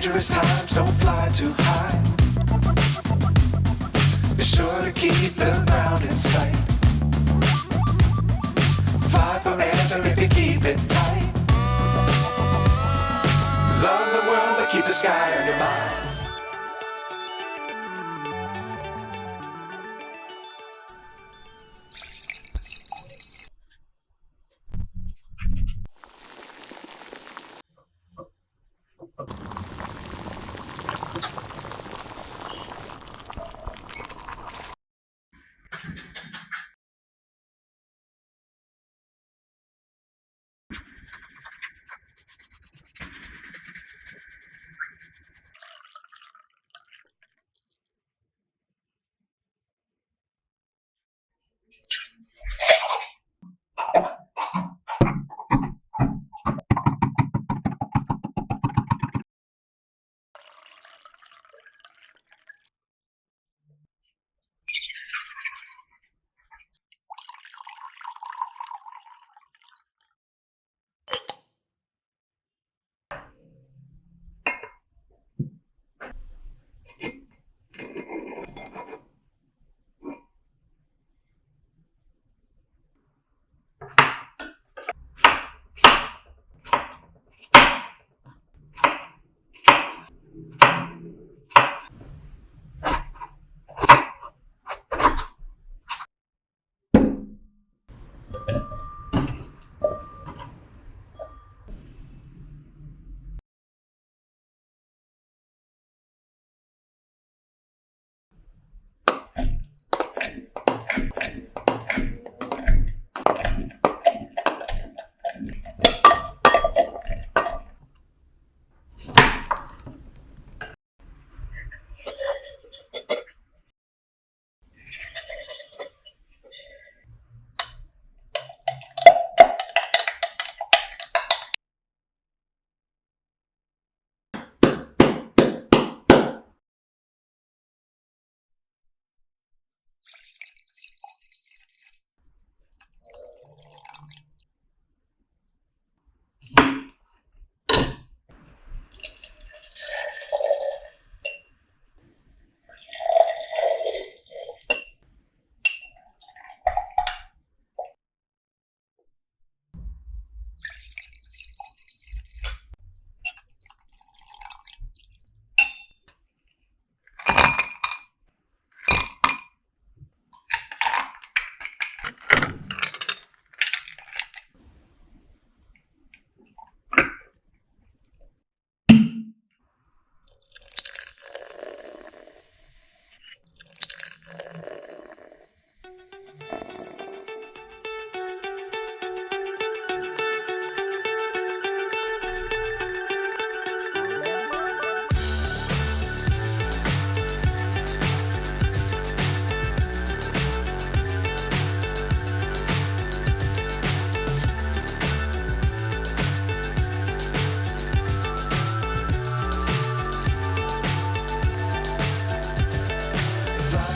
Dangerous times, don't fly too high. Be sure to keep the ground in sight. Fly forever if you keep it tight. Love the world, but keep the sky on your mind.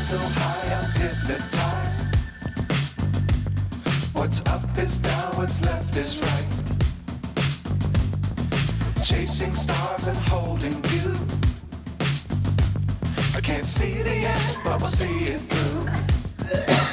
So high, I'm hypnotized. What's up is down, what's left is right. Chasing stars and holding you. I can't see the end, but we'll see it through.